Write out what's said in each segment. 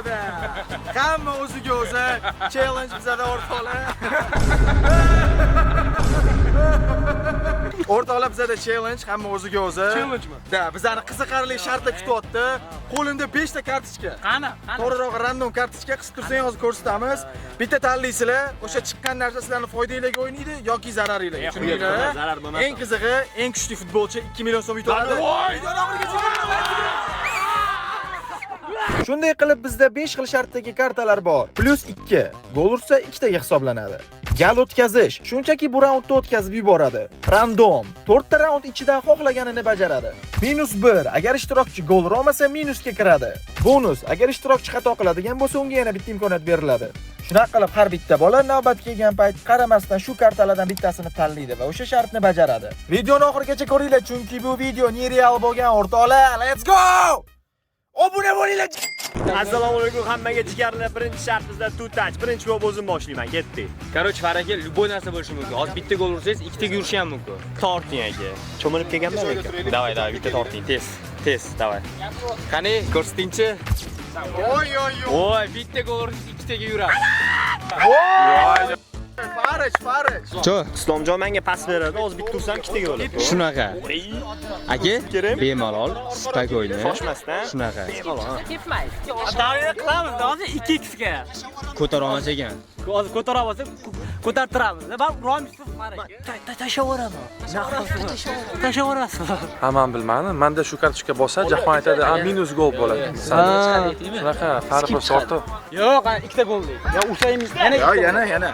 biroda. Hamma o'ziga o'zi challenge bizada o'rtoqlar. O'rtoqlar bizada challenge, hamma o'ziga o'zi. Challenge-mi? Da, bizani qiziqarli shartda kutyapti. Qo'limda 5 ta kartochka. Qani? To'g'riroq random kartochka qisib tursangiz hozir ko'rsatamiz. Bitta tanlaysizlar, o'sha chiqqan narsa sizlarni foydangizga o'ynaydi yoki zararingizga. Tushundingizmi? Eng qizig'i, eng kuchli futbolchi 2 million so'm yutib oladi. Shunday qilib bizda 5 xil shartdagi kartalar bor. +2. Gol ursa 2 taga hisoblanadi. Gal o'tkazish, shunchaki bu raundni o'tkazib yuboradi. Random, 4 ta raund ichida xohlaganini bajaradi. -1, agar ishtirokchi gol ura olmasa minusga kiradi. Bonus, agar ishtirokchi xato qiladigan bo'lsa, unga yana bitta imkoniyat beriladi. Shunaqa qilib har bitta bola navbat kelgan payt qaramasdan shu kartalardan bittasini tanlaydi va o'sha shartni bajaradi. Videoni oxirigacha ko'ringlar, chunki bu video nereal bo'lgan o'rtoqlar. Let's go! Obuna bo'linglar. Assalomu alaykum hammaga jigarlar. Birinchi shart bizda two touch. Birinchi gol o'zim boshlayman. Ketdik. Короче, faraqi любой narsa bo'lishi mumkin. Hozir bitta gol ursangiz, ikkitaga urishi ham mumkin. Torting aka. Cho'milib kelganman aka. Davay, bitta torting, tez, davay. Qani, ko'rsatingchi. Voy, bitta gol ursangiz, ikkitaga yuradi. Faraj. Cho, Islomjon menga pas beradi. Hozir bitta ursam ikkitaga bo'ladi. shunaqa. Aka, bemalol, spokойно. Shoshmasdan. Shunaqa. Tepmaydi. Davayni qilamiz, hozir 2x ga. Ko'tara olmas ekan. Hozir ko'tara olsa ko'tartiramiz. Va uramiz farq. Tashaveraman. Tashaverasiz. Hamma bilmadim. Menda shu kartochka bo'lsa, Jahon aytadi, minus gol bo'ladi. Shunaqa farq ortiq. Yo'q, ikkita gol deydi. Yo, ursaymiz. Yana.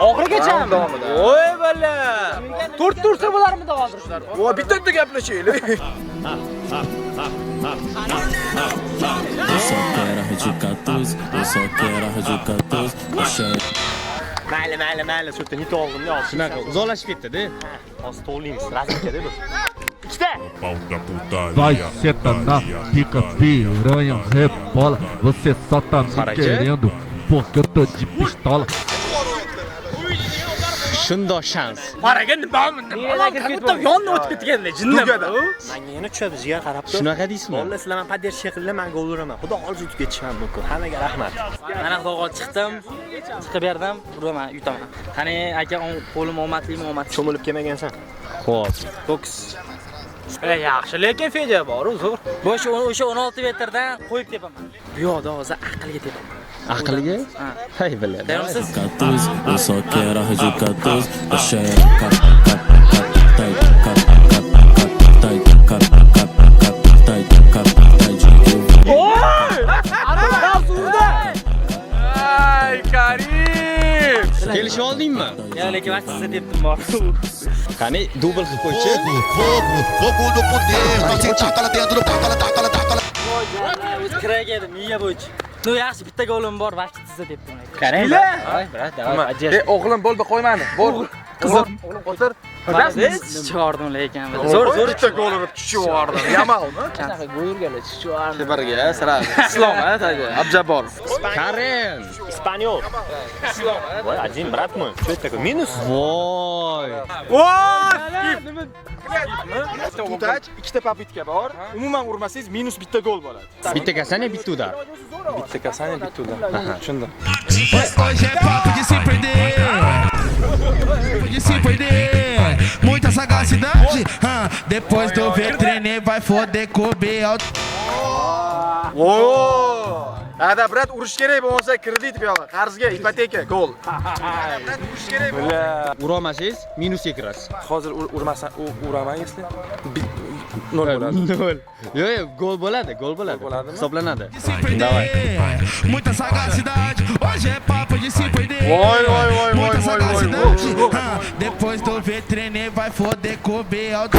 Oxirigacha Voy balla. 4 tursa bo'larmidi hozir? Voy bitta gaplashaylik. Eu só quero a Rádio 14, eu só quero a Rádio 14. Mayli, shu yerda nit oldim, yo'q. Shunaqa uzoqlashib ketdi-da. Hozir to'g'laymiz. Razlika-da bu. Ikkita. Vai, senta na pica, piranha, rebola. Você só tá me querendo porque eu tô de pistola. Shundoq shans. Qaraga nima? Yonni o'tib ketganda jinnam. Menga yana tushadi, jigar qarab tur. Shunaqa deysizmi? Vallahi sizlar men поддержка qilinglar, men gol uraman. Xudo xohlasa yutib ketishim mumkin. Hammaga rahmat. Mana qo'g'on chiqdim, chiqib berdim, uraman, yutaman. Qani aka, qo'lim omadlimi? Cho'milib kelmagansan. Xo'p. Boks. Yaxshi, lekin fedya bor, uzr. Bo'sh o'sha 16 metrdan qo'yib tepaman. Bu yoqda hozir aqlga tepaman. Aqliga? Hay biladi. 14, eu só quero a Rádio 14. Ay Karim! Kelishib oldingmi? Ya lekin vaqt siz debdim bor. Qani, dubl qilib qo'ychi. Fogo no poder, nós taca lá dentro, taca lá. O'z kiraga edim, miya bo'yicha. No yaxshi, bitta golim bor, vaqt sizda debdim. Qarang. Voy, brat, davay. O'g'lim bo'ldi, qo'ymani. Bo'l. Qizim, o'g'lim o'tir. Chiqardim lekin. Zo'r bitta gol urib tushib yubordim. Yamalmi? Qanaqa go'yurgalar chiqardim. Birga, sirali. Islom, taji. Abjaborov. Karen. Ispanyol. Islom. Voy, один брат мой. Что это такое? Минус? Voy. Tutach, ikkita papitka bor. Umuman urmasangiz minus bitta gol bo'ladi. Bitta kasani, bitta udar. Bitta kasani, bitta ular. Tushundim. Hoje é papo de se perder. De se perder. Muita sagacidade. Depois do ver treiner vai foder comer alto. Ada brat urish kerak bo'lmasa kredit bu yoqqa, qarzga, ipoteka, gol. Urish kerak bo'lsa Ura olmasangiz, minusga kirasiz. Hozir urmasan, uraman если 0 bo'ladi. 0. Yo'q, gol bo'ladi. Bo'ladimi? Hisoblanadi. De se perder. Muita sagacidade. Hoje é papo de se perder. Voy. Muita sagacidade. Depois do ver treiner vai foder comer alto.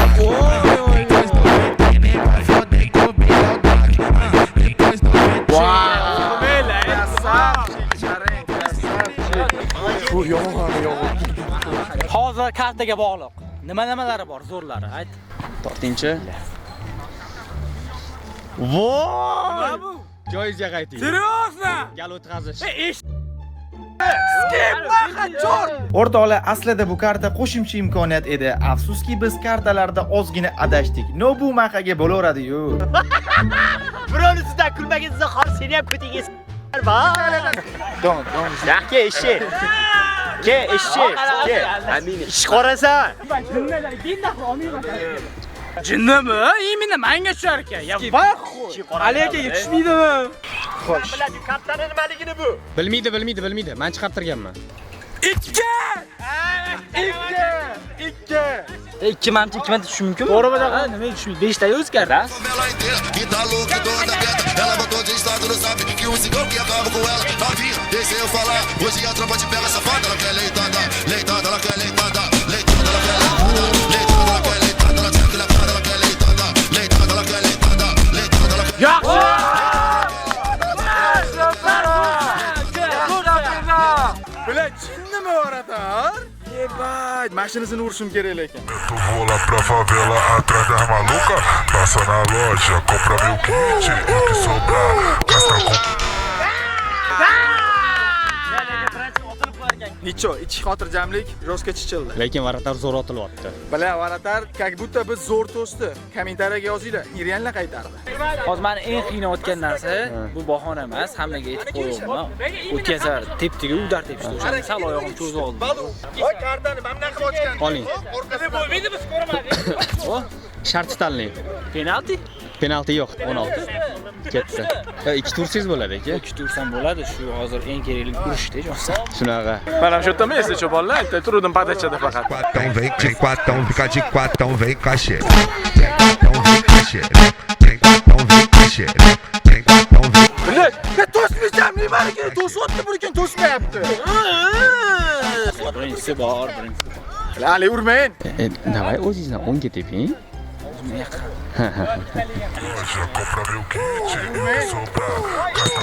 Depois do ver treiner vai foder comer alto. Depois do ver Hozir kartaga bog'liq. Nimalari bor, zo'rlari, ayt. Tortingchi. Voy! Joyizga qayting. Seriozmi? Gal o'tqazish. O'rtoqlar, aslida bu karta qo'shimcha imkoniyat edi. Afsuski biz kartalarda ozgina adashdik. No bu maqaga bo'laveradi-yu. Bironisida kulmagingizni xor seni ham ko'tingiz. Ya ke eshik. Ke eshik. Ke. Ish qorasan. Jinnimi? Imini menga tushar ekan. Ya voy. Ali akaga tushmaydimi? Kaptani nimaligini bu? Bilmaydi. Men chiqartirganman. 2 manimcha 2 manimcha tushish mumkinmi? To'g'rimi? Ha, nimaga tushmaydi? 5 taga o'zgardi. Ela inteira, que tá louca, toda aberta. Ela botou de estado no zap que um cigão que acaba com ela. Novinha, deixa eu falar. Hoje a tropa te pega safada. Ela quer leitada, leitada, ela quer leitada. Leitada, ela quer leitada. Leitada, ela quer leitada. Ela quer leitada, ela quer leitada. Leitada, ela quer leitada. Leitada, ela quer Bular jinnimi oratar? Yebay, mashinasini urishim kerak ekan. Tu vou lá pra favela atrás das malucas. Passa na loja, compra meu kit. O que sobrar, gasta com. Necho, ichki xotirjamlik jostga chichildi. Lekin varatar zo'r otilyapti. Bala, varatar, как будто biz zo'r to'sdi. Kommentariyaga yozinglar, niryanlar qaytardi. Hozir meni eng qiynayotgan narsa bu bahona emas, hammaga aytib qo'yaman. O'tkazar, tepdiga udar tepishdi. O'shanda sal oyog'im cho'zib oldi. Voy, kartani mana bunaqa ochgan. Oling. Orqada bo'lmaydi, biz ko'rmadik. O, shart tanlang. Penalti? Penalti yo'q, 16. Ketdi. 2 tursiz bo'ladi aka. 2 tursam bo'ladi, shu hozir eng kerakli urishda jonsa. Shunaqa. Mana shu yerda esda bolalar, bitta turdim padachada faqat. Quatão vem quatão, fica de quatão, vem cachê. Vem quatão, vem cachê. Vem quatão, vem cachê. Vem quatão, vem. Bular, ya to'smaysan, nimaga to'syapti, bir kun to'smayapti. Birinchisi bor, Ali urmang. Davay o'zingizdan o'ngga teping. Loja, compra meu kit. O que sobrar, gasta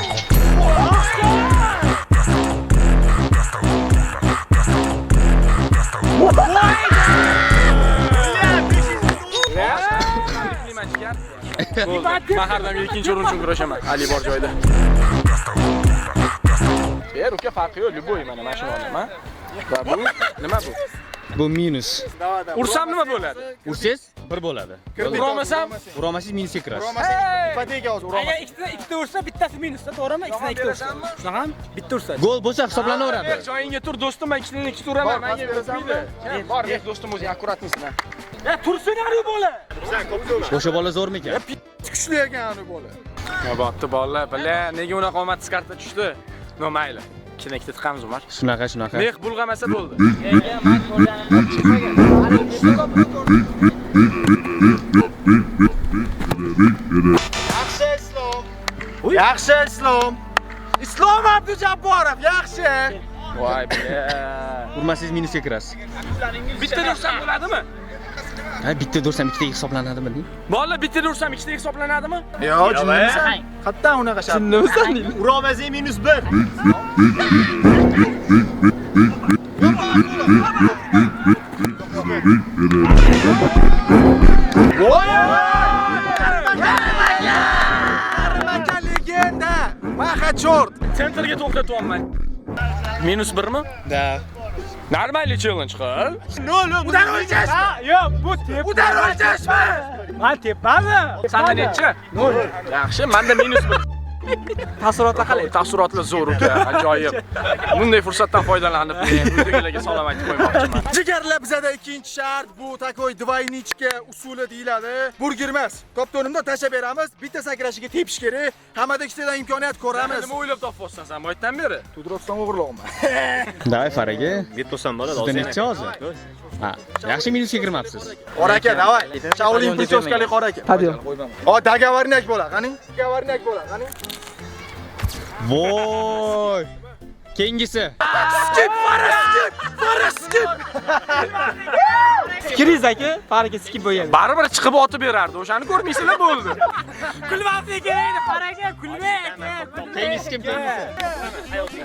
Men har doim ikkinchi o'rin uchun kurashaman. Ali bor joyda. Uka farqi yo'q, любой mana mashina olaman. Va bu nima bu? Bu minus. Ursam nima bo'ladi? Ursiz 1 bo'ladi. Urolmasam, Urolmasangiz minusga kirasiz. Ipoteka hozir uraman. Agar ikkita ursa, bittasi minusda, to'g'rimi? Ikkitadan ikkita ursa. Shunaqami? Bitta ursa. Gol bo'lsa hisoblanaveradi. joyingga tur do'stim, men ikkitadan ikkita uraman. Menga bermaydi. Bor, men do'stim o'zing akkuratmisan. Ya tursinari bola. O'sha bola zo'rmikan? Kuchli ekan u bola. Nima bo'pti bolalar? Bala, nega unaqa omadsiz karta tushdi? No mayli. Ikkitadan ikkita tiqamiz Umar. Shunaqa. Meh bulg'amasa bo'ldi. Yaxshi Islom. Islom Abdujabborov, yaxshi. Voy bala. Urmasangiz minusga kirasiz. Bitta ursam bo'ladimi? Ha, bitta dursam ikkitaga hisoblanadimi deng? Bolalar bitta ursam ikkitaga hisoblanadimi? Yo'q, jinnimisan. Qayerdan unaqa shart? Jinnimisan? Urolmasang minus 1. Armaka legenda. Maha chort. Sentrga to'xtatyapman. Minus 1 mi? Da. Normalniy challenge qil. Udan o'lchashmi? Yo'q, bu tep. Udan o'lchashmi? Men tepmadi. Sanda necha? 0. Yaxshi, menda minus 1. Taassurotlar qalay? Taassurotlar zo'r uka, ajoyib. Bunday fursatdan foydalanib, uydagilarga salom aytib qo'ymoqchiman. Jigarlar bizada ikkinchi shart bu takoy dvaynichka usuli deyiladi. Burger emas. Top-to'nimda tashlab beramiz. Bitta sakrashiga tepish kerak. Hammada ikkitadan imkoniyat ko'ramiz. Nima o'ylab topyapsan sen bu yerdan beri? Tudroqsan o'g'irlayman. Davay Faraga. Bittosam bo'ladi, Sizda necha hozir? Ha, yaxshi minusga kirmabsiz. Qora aka, davay. Shaolin Puchevskali qora aka. Hadi. O, dogovornik bo'la, qani? Dogovornik bo'la, qani? Voy! Keyingisi. Skip, skip. Fikringiz aka, Faraga skip bo'lgan. Baribir chiqib otib berardi. O'shani ko'rmaysizlar bo'ldi. Kulmaslik kerak, Faraga kulmak. Keyingisi kim keyingisi?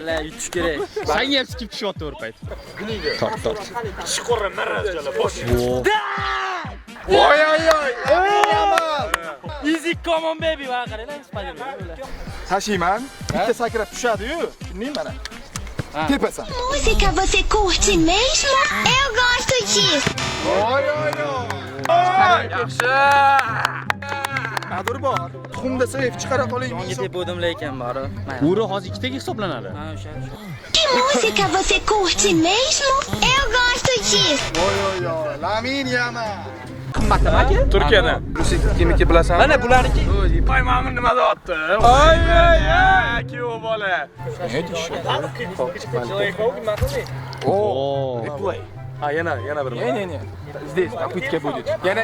Alla yutish kerak. Senga ham skip tushyapti bir payt. Tort. Voy. Easy come on baby, va qaranglar, Spider-Man. Tashiyman. Bitta sakrab tushadi-yu. Tushundingmi mana? Tepasan. Música você curte mesmo? Eu gosto disso. Voy. Yaxshi. Adur bor. tuxumda sayf chiqara qoling. Yetib bo'ldim lekin bari. Uri hozir ikkitaga hisoblanadi. Ha, o'sha. Que música você curte mesmo? Eu gosto disso. Voy, Lamin yaman. Turkiyadan. Kimniki bilasan? Mana bularniki. Pay ma'mur nima deyapti? Ay, kuyov bola. Ha, yana bir. Не. Здесь попытка будет. Yana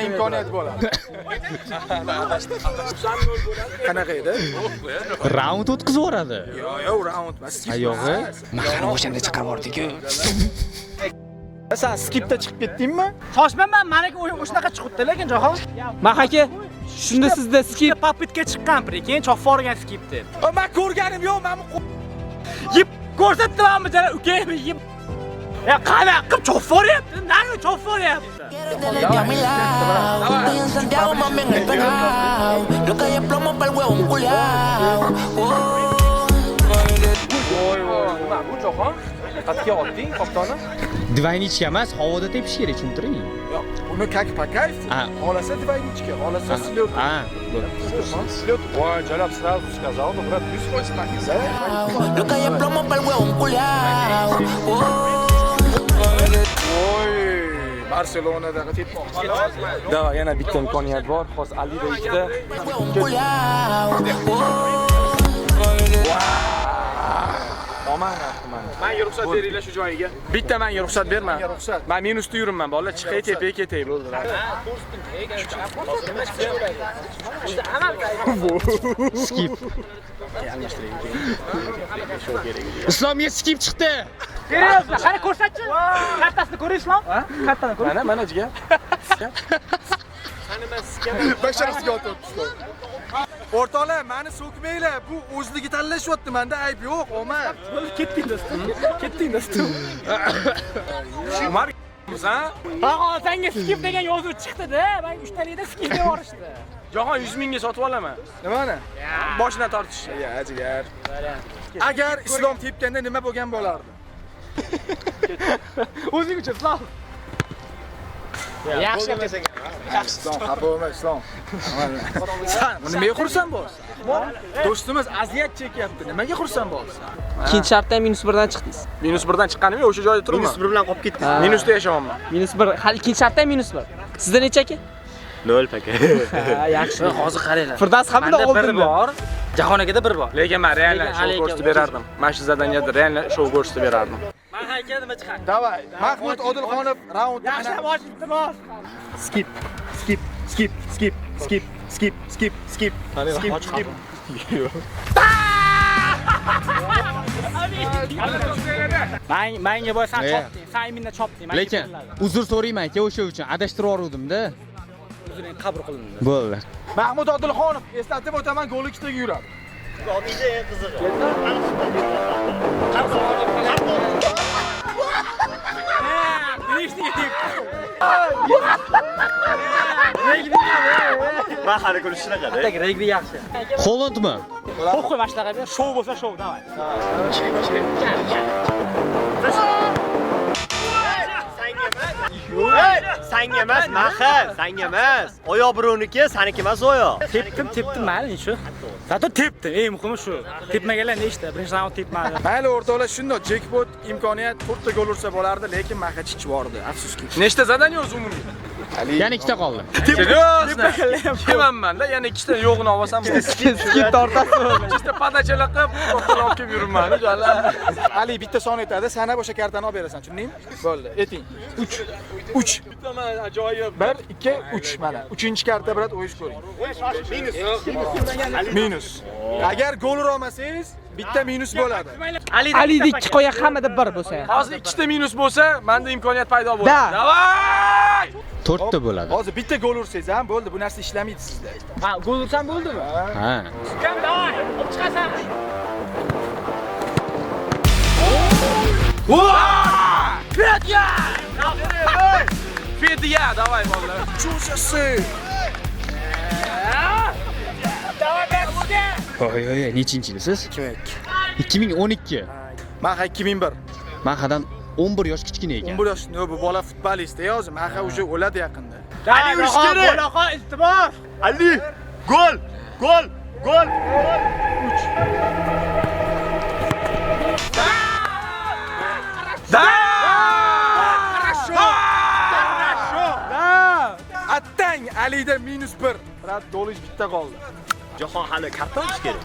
imkoniyat bo'ladi. Qanaqa edi? Raund o'tkazib yuboradi. Yo'q, round emas. Ayog'i. Mahani o'shanda chiqarib yubordik-ku. Sen skipda chiqib ketdingmi? Shoshmanman, meniki o'shanaqa chiqibdi lekin Jahon. Mahaka shunda sizda skip попытка chiqqan, keyin cho'qib yuborgan skip deb. Men ko'rganim yo'q, men Yib ko'rsatdimmi jana ukam yib. Ya qana qilib cho'qib yuboryapti, nari cho'qib yuboryapti. a mi lado. Estoy en Santiago, mami, en el pegao. Lo que hay es plomo para el huevo culiao. Nima bu Jahon? Qatga olding, qoptoni? Dvaynichka emas, havoda tepish kerak, tushuntiring. Yo'q, uni kakpakayf. Xolasa двойничка, xolasa слёт. Слёт. Voy, jalab сразу сказал, ну брат, плюс 8 написал. Lo que hay es plomo para el huevo culiao. Voy, Barselonadaga tetmoqchi. Davay, yana bitta imkoniyat bor. Hozir Alida ikkita. Menga ruxsat beringlar shu joyiga. Bitta menga ruxsat berma. Men minusda yuribman, bolalar chiqay tepaga ketay bo'ldi. Skip. Islomga skip chiqdi. Seriyozmi? Qani ko'rsatchi. Kartasini ko'ring Islom? Kartani ko'ring. Mana jiga. Basharasiga o'tibdi. O'rtoqlar, meni so'kmanglar. Bu o'zligi tanlashyapti, menda ayb yo'q, omad. Ketding do'stim. Ketding do'stim. Umar sen? Ha, senga skip degan yozuv chiqdi-da. Men 3 talikda skip deb yorishdi. Jahon 100 mingga sotib olaman. Nimani? Boshidan tortish. Ya, jigar. Agar islom tepganda nima bo'lgan bo'lardi? O'zing uchun Islom. Yaxshi gaplasan. Yaxshi, xafa bo'lma islom. Sen nimaga xursand bo'lsan? Do'stimiz aziyat chekyapti. Nimaga xursand bo'lsan? Ikkinchi shartda -1 dan chiqdingiz. -1 dan chiqqanim yo'q, o'sha joyda turibman. -1 bilan qolib ketdingiz. Minusda yashayapman. -1. Hali ikkinchi shartda -1. Sizda necha aka? 0 paka. Ha, yaxshi. Hozir qaranglar. Firdavs hamda oldin bor. Jahon akada 1 bor. Lekin men realni show ko'rsatib berardim. Mana shu zadanyada realni show ko'rsatib berardim. Men hayka nima chiqadi? Davay, Mahmud Odilxonov raund. Yaxshilab ochibdi bor. Skip. Menga bo'lsan chopding, sen minna chopding. Lekin uzr so'rayman aka, o'sha uchun adashtirib yuboruvdim-da. Uzring qabul qilindi. Bo'ldi. Mahmud Odilxonov, eslatib o'taman, gol ikkitaga yuradi. Odiyda eng qizig'i. Mahali ko'rish shunaqada. Regbi yaxshi. Hollandmi? Qo'y mashlaga ber. Show bo'lsa show, davay. Sanga emas, mahal, sanga emas. Oyoq birovniki, saniki emas oyoq. Tepdim, mayli shu. Zato tepdim, eng muhimi shu. Tepmaganlar nechta? Birinchi raund tepmadi. Mayli o'rtoqlar, shundoq jackpot imkoniyat 4 ta gol ursa bo'lardi, lekin Maxach ichvordi, afsuski. Nechta zadanya o'zi umumiy? Yana ikkita qoldi. Seryo'sni. Kemanman-da, yana ikkita yo'g'ini olsam bo'ladi. Skip tortasizmi? Ikkita padachalar qilib, to'xtalib olib kelib yuribman, jala. Ali bitta son aytadi, sanab o'sha kartani olib berasan, tushundingmi? Bo'ldi, ayting. 3. Bittaman ajoyib. 1, 2, 3 mana. 3-chi karta bilan o'yish ko'ring. Minus. Agar gol ura olmasangiz, bitta minus bo'ladi. Alida 2 qo'ya hammada 1 bo'lsa. Hozir ikkita minus bo'lsa, menda imkoniyat paydo bo'ladi. Davay! 4 ta bo'ladi. Hozir bitta gol ursangiz ham bo'ldi, bu narsa ishlamaydi sizda. Ha, gol ursam bo'ldimi? Ha. Kam davay, olib chiqasan. Fedya! Fedya, davay bolalar. Chusasi. Oy, nechinchisiz? 2012. Maha 2001. Mahadan 11 yosh kichkina ekan. 11 yosh, bu bola futbolist, hozir Maha уже o'ladi yaqinda. Ali urish kerak. Bo'laqa iltimos. Ali, Gol! Gol! Gol! Attang Alida -1. Rad golish bitta qoldi. Jahon hali karta olish kerak.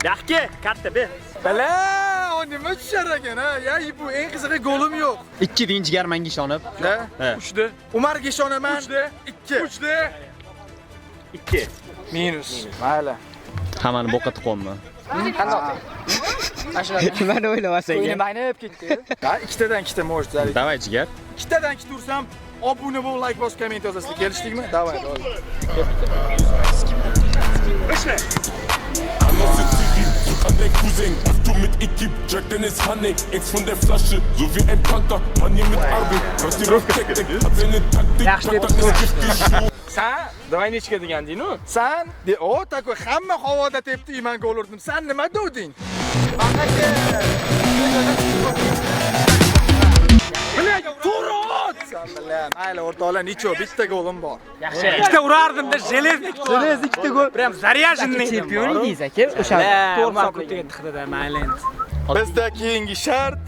Yaxki, karta ber. Bala, o nima tushar ekan ha? Ya, bu eng qizig'i golim yo'q. 2 deyinchi garmanga ishonib. Da? 3da. Umarga ishonaman. 3da. 2. 3da. 2. Minus. Mayli. Hammani boqqa tiqonmi? Nimani o'ylamasang? Qo'ynim aynib ketdi. Ha, ikkitadan ikkita mo'j zarik. Davay jigar. Ikkitadan ikkita ursam, obuna bo'l, like bos, komment yozasizlar. Kelishdikmi? Davay. An der Cousin, du mit Ekip, Jack Dennis Honey, Ex von der Flasche, so wie ein Tanker, Mann hier mit Arbeit, was die Rockteknik, hat seine Taktik, Sen, davay nechga deganding-ku? Sen, o, tako hamma havoda tepdi, men gol urdim. Sen nima degding? Bilaga to'g'ri. Bilaman, mayli o'rtoqlar, necha bitta golim bor. Yaxshi. Ikkita urardim-da, jeleznik. Jeleznik ikkita gol. Prям zarяженный. Chempion edingiz aka, o'sha to'g'ri ko'ktaga tiqdida, mayli endi. Bizda keyingi shart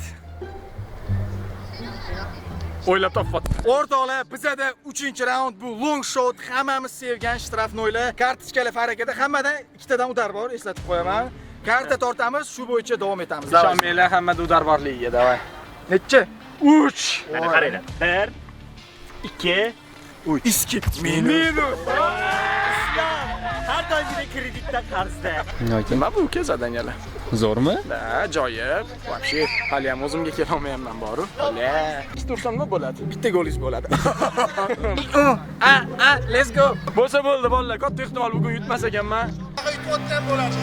O'ylab topdim. O'rtoqlar, bizada 3-raund bu long shot, hammamiz sevgan shtrafnoylar, kartochkalar harakati, hammadan ikkitadan udar bor, eslatib qo'yaman. Karta tortamiz, shu bo'yicha davom etamiz. Ishonmanglar, hammada udar borligiga, davay. Necha? 3. Mana qaranglar. 1 2 3. Iskip minus. Har doimgidek kreditdan qarzda. Nima bu kezadan yana? Zo'rmi? Da, joyib. Вообще, hali ham o'zimga kela olmayapman boru. Ola. Ikkita ursam nima bo'ladi? Bitta golingiz bo'ladi. Let's go. Bo'lsa bo'ldi, bolalar. Katta ehtimol bugun yutmas ekanman. Yutayotgan bo'ladi.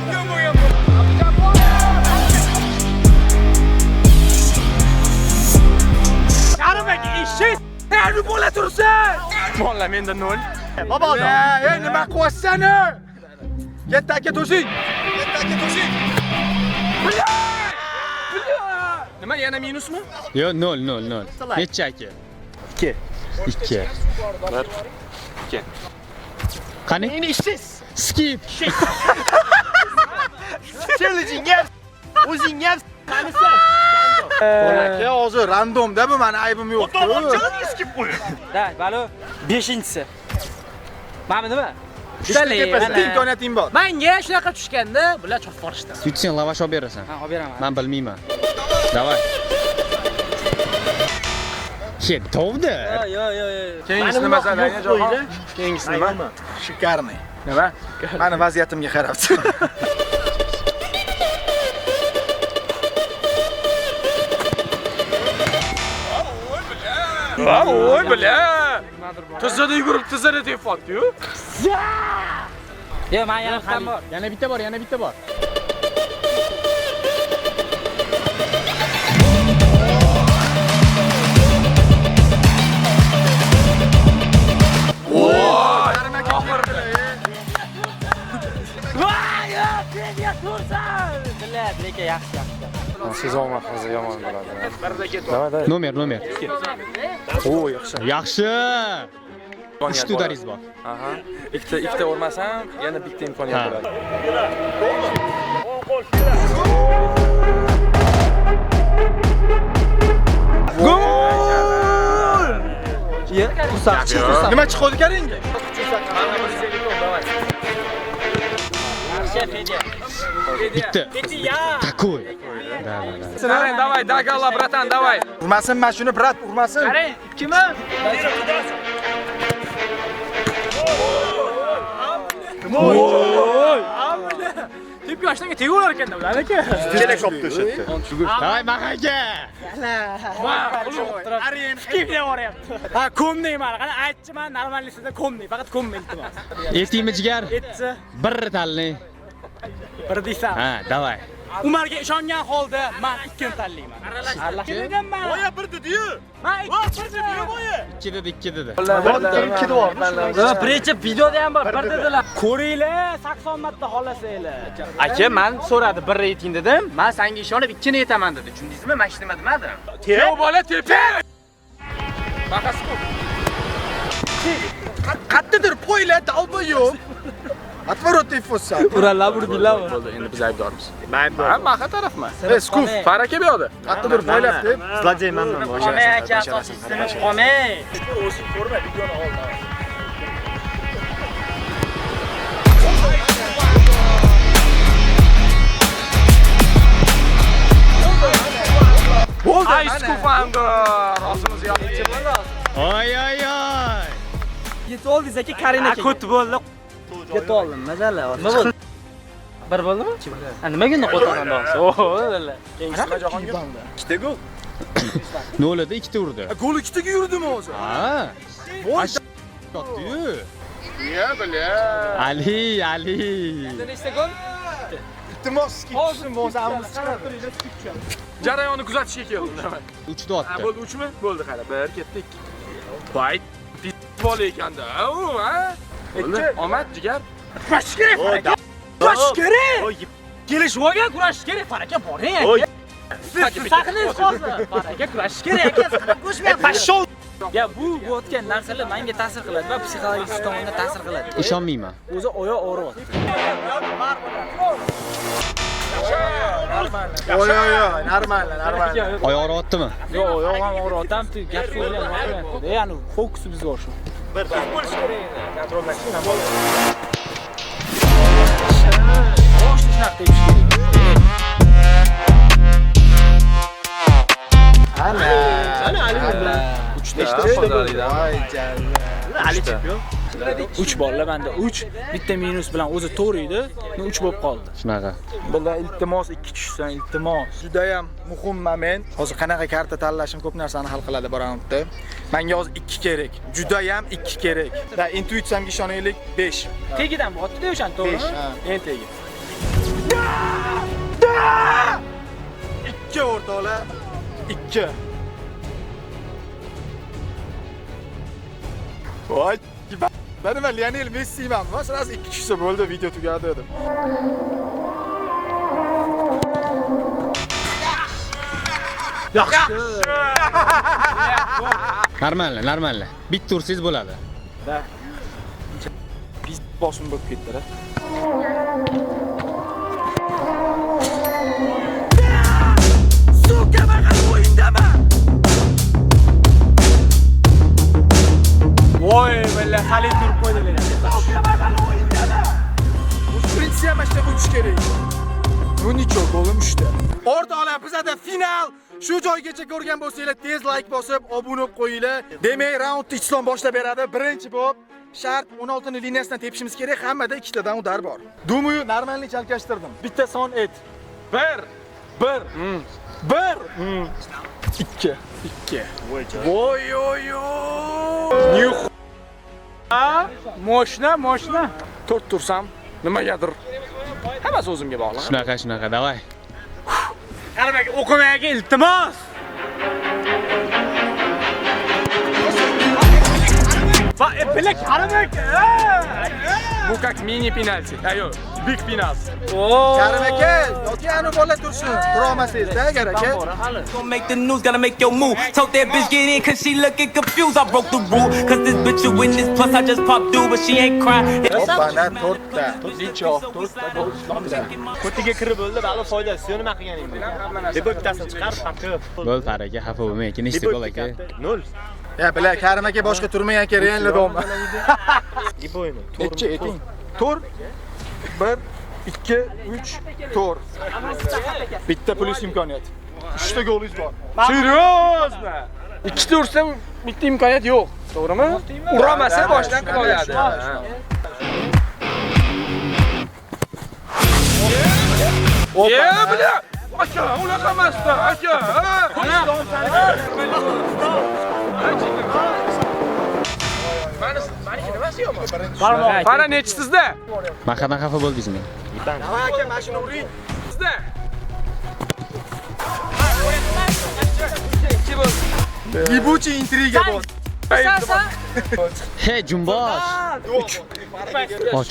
Qaramak, eshit. Nima bo'la tursan? Bolalar menda 0. Boboda, ey nima qilyapsan-a? Katta aka to'shing. Katta aka to'shing. Nima, yana minusmi? Yo, 0. Necha aka? 2. 2. 1. 2. Qani? Meni ishsiz. Skip. Challenge ham, o'zing ham qanisan? Aka, hozir randomda bu, meni aybim yo'q-ku. O'tomonchani skip qo'y. Da, balo 5-si. Mana nima? Ishda tepasida imkoniyating bor. Menga shunaqa tushganda, bular chop borishdi. Yutsang lavash olib berasan. Ha, olib beraman. Men bilmayman. Davay. Tovdi. Yo. Keyingisi nima sadanga javob? Keyingisi nima? Shikarniy. Nima? Meni vaziyatimga qarab. Voy, bala. Tizada yugurib, tizada tepotdi-yu. Yo, men yana ham bor. Yana bitta bor. Lekin yaxshi. Sezonman hozir yomon bo'ladi. Nomer. O, yaxshi. Yaxshi. 3 udaringiz bor. Aha. Ikkita urmasam, yana bitta imkoniyat bo'ladi. Gol! Ye, ursaqchi. Nima chiqdi karingga? Bitta. Takoy. Qarang, davay, dagalla, bratan, davay. Urmasin, mana shuni brat, urmasin. Qarang, kimmi? Tep yoshlarga tegaverar ekanda ular aka. Kerak qopdi o'sha. Davay, maqaga. Arin fikirga boryapti. Ha, ko'mning mana. Qani aytchi, men normallikda ko'mning, faqat ko'mning iltimos. Etingmi jigar? Etchi. Bir tanlang. Bir deysan. Ha, davay. Umarga ishongan holda men ikkini tanlayman. Aralash. Deganman. Boya bir dedi-yu. Men ikki dedi boya. 2 dedi. 2 bor. Birinchi videoda ham bor, bir dedilar. Ko'ringlar, 80 marta xohlasanglar. Aka, men so'radi, bir ayting dedim. Men senga ishonib ikkini aytaman dedi. Tushundingizmi? Men hech nima demadim. Yo, bola tepa. Baqasi ko'p. Qattidir po'yla, dalba yo'q. Отворотный футсал. Uralab urdinglar. Bo'ldi, endi biz aybdormiz. Men Ha, men tarafman. Skuf. Faraka bu yoqda. Qayerda turib o'ylabdi? Zlodey menman. Qomay aka asosiy sistema qomay. O'zing ko'rma, videoni ol. Bo'ldi. Ay, skuf hamda. Rosimiz yo'qchi bo'ldi. Oy oy oy. Yetib oldingiz aka Karina aka. Kut bo'ldi. Yetib oldim. Mazali. Nima bo'ldi? Bir bo'ldimi? Nimaga uni qo'taganda olsa? Oho, o'la. Keyingi jahonga. Ikkita gol. Nolida ikkita urdi. Gol ikkitaga yurdimi o'zi? Ha. Bo'ldi. Otdi-yu. Ya, bile. Ali. Nechta gol? Iltimos ikkisin bo'lsa ammiz chiqadi. Jarayonni kuzatishga keldim. 3ta otdi. Bo'ldi 3mi? Bo'ldi qara. 1 ketdi 2. Voy, bola ekanda. U, ha? Ikki. Omad, jigar. Kurash kerak. Kurash kerak. Kelishib olgan kurash kerak. Faraka boring aka. Saqlangiz hozir. Faraka kurash kerak aka. Qo'shmayapman. Pashol. Ya bu o'tgan narsalar menga ta'sir qiladi va psixologik tomondan ta'sir qiladi. Ishonmayman. O'zi oyoq og'riyapti. Oy, normal. Oyoq og'riyaptimi? Yo'q, oyog'im ham og'riyapti. Ham gap so'zlar maqlayapti. Ya'ni fokus bizga shu. Bir bo'lish kerak edi. Kontroldan chiqib bo'ldi. Bosh ishlab tepish kerak. Ana Ali. 3 bolalar menda 3, bitta minus bilan o'zi 4 edi, 3 bo'lib qoldi. Shunaqa. Bular iltimos 2 tushsan, iltimos. Juda ham muhim moment. Hozir qanaqa karta tanlashim ko'p narsani hal qiladi bu raundda. Menga hozir 2 kerak. Juda ham 2 kerak. Va intuitsiyamga ishonaylik 5. Tegidan bo'tdi-da o'shan, to'g'rimi? 5. Men tegi. 2 o'rtoqlar. 2. Voy, ben nima Lionel Messi'man. Va sirasi 2 tushsa bo'ldi, video tugadi dedim. Yaxshi. Normal. Bitta ursangiz bo'ladi. Biz bosim bo'lib ketdi-da. Suka maqal o'yindaman. Voy, balla hali turib qo'ydilar. Prinsiya mashta uchish kerak. Bu nicho golim 3 ta. O'rtoqlar, bizda final. Shu joygacha ko'rgan bo'lsanglar, tez like bosib, obuna bo'lib qo'yinglar. Demak, raundni Islom boshlab beradi. Birinchi bo'lib shart 16 ni liniyasidan tepishimiz kerak. Hammada 2 tadan udar bor. Dumni normalni chalkashtirdim. Bitta son et. 1 2 Voy. Moshna. 4 tursam, nimagadir. Hammasi o'zimga bog'liq. Shunaqa, davay. Qarabak, o'qimaga iltimos. Va bilak qarabak. Bu как mini penalti. Ayo, big penalti. Karim aka, yoki anu bola tursin. Tura olmasangiz-da, agar aka. Don't make the news, gotta make your move. Told that bitch get in cause she looking confused. I broke the rule cause this bitch a witness. Plus I just popped through but she ain't crying. Hoppana, 4 ta. Nicho, 4 ta gol ishlamdi. Ko'tiga kirib bo'ldi, bali foydasi yo'q nima qilganingiz. Deb bittasini chiqarib farqi. Gol faraqi xafa bo'lmang, nechta gol aka? 0. Ya bilar, Karim aka boshqa turmagan aka, Realda doma. Giboyni. Necha eting? Tur. 1 2 3 tur. Bitta plus imkoniyat. 3 ta golingiz bor. Seriozmi? 2 ta ursam bitta imkoniyat yo'q, to'g'rimi? Uramasa boshdan qilib oladi. Ya, bilan. Aka, unaqa emasda, aka. Maniki nimasi yo'qmi? Qara nechisizda? Maqadan xafa bo'ldingizmi? Davay aka, mashina uring. Sizda. Yibuchi intriga bor. Hey, jumbosh. 3. Och,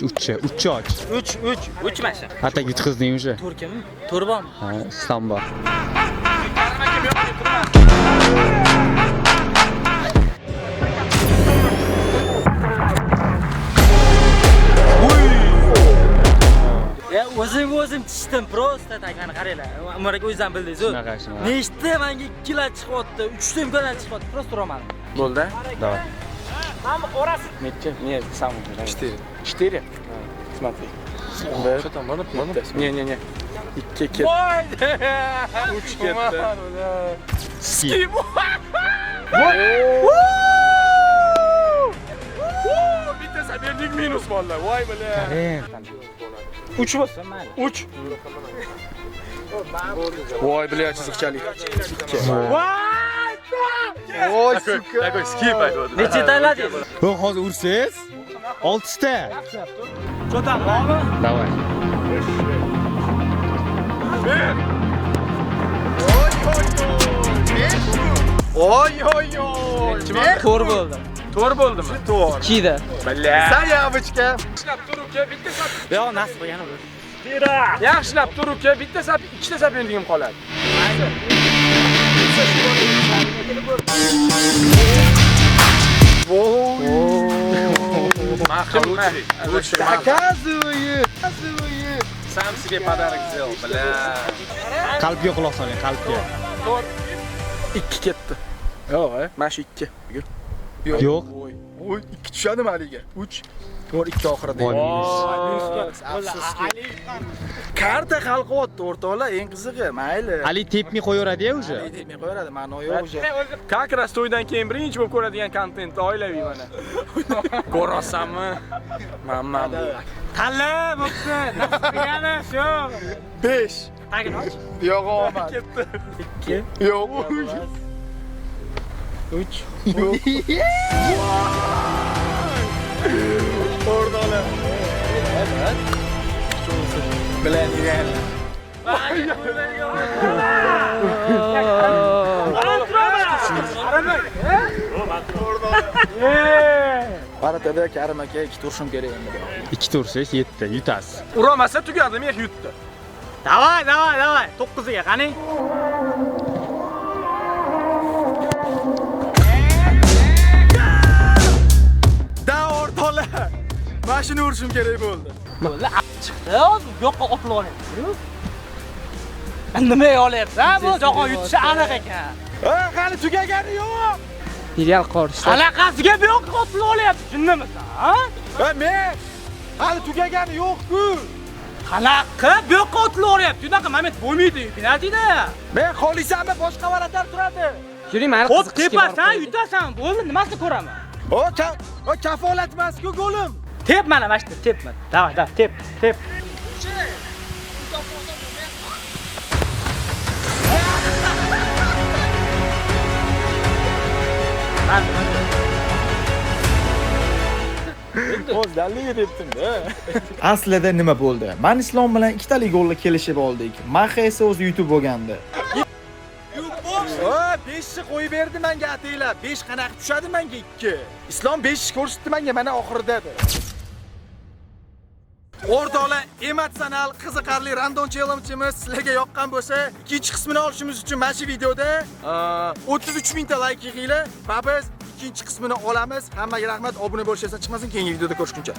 3 och. 3 masha. Hatta yutqizding o'sha. Turkimi? Turban. Ha, islam bor. o'zim tishdim prosta takani qaranglar. Umaraga o'zingizdan bildingiz-ku. Nechta menga 2 kilo chiqyapti, 3 ta imkoniyat chiqyapti, prosta uraman. Bo'ldi? Давай. Hamma orasi. Necha? Нет, сам. 4. 4? Смотри. Что там, mana? Не. 2 ketdi. 3 ketdi. Skip. Bitta saberlik minus bolalar. Voy bilan. 3 bo'lsa mayli. 3. Voy bilan chiziqchalik. Voy suka. Такой skip aytdi. Necha tayladingiz? Yo'q, hozir ursangiz 6 ta. Cho'tan bormi? Давай. Oy. 4 bo'ldi. 4 bo'ldimi? 4. 2 da. Sen yavichka. Yaxshilab tur uka, bitta sap. Yo'q, nasib bo'lgani bu. Yaxshilab tur uka, bitta sap, ikkita sap endigim qoladi. Доказывает. Сам себе подарок сделал, бля. Qalbga quloq soling, qalbga. 2 ketdi. Yo'q, mana shu 2. Yo'q. Voy, 2 tushadimi haliga? 3. To'g'ri 2 oxirida. Karta qalqyapti o'rtoqlar, eng qizig'i, mayli. Ali tepmay qo'yaveradi-ya o'sha. Ali tepmay qo'yaveradi, ma'no yo'q o'sha. Как раз to'ydan keyin birinchi bo'lib ko'radigan kontent oilaviy mana. Ko'rasanmi? Mamma. Qalla, bo'pti. Nasib bo'lgani shu. 5. Tagini och. Yo'q, olmadi. Ketdi. 2. Yo'q. 3. Yo'q. O'rtoqlar. Bilan yurganlar. Qaratada Karim aka 2 turishim kerak endi. 2 tursiz 7 yutasiz. Uramasa tugadi, men yutdi. Davay. 9 ga qani. Da o'rtoqlar. Mashina urishim kerak bo'ldi. Bo'ldi, chiqdi. Hozir bu yoqqa otlib olyapti. Nima olyapsan? Bu joqqa yutishi aniq ekan. Qani tugagani yo'q. Filial qorish. Anaqasiga bu yoqqa otlib olyapti, tushundingmi? Ha? Men hali tugagani yo'q-ku. Qanaqa bu yoqqa otlib olyapti? Unaqa moment bo'lmaydi, penaltida. Men xohlaysanmi boshqa varatlar turadi. Yuring, meni qiziq tepasan, yutasan. Bo'ldi, nimasini ko'raman? O kafolat emas-ku go'lim. Tep mana mashina, tep mana. Davay, tep. O'zdanligi debdim-da. Aslida nima bo'ldi? Men Islom bilan ikkitalik golga kelishib oldik. Maxa esa o'zi yutib bo'lgandi. 5ni qo'yib berdi menga atinglar. 5 qanaqa tushadi menga 2. Islom 5 ko'rsatdi menga mana oxirida. O'rtoqlar, emotsional, qiziqarli random challenge'imiz sizlarga yoqqan bo'lsa, ikkinchi qismini olishimiz uchun mana shu videoda 33 ming ta like yig'inglar va biz ikkinchi qismini olamiz. Hammaga rahmat, obuna bo'lishingizdan chiqmasin, keyingi videoda ko'rishguncha.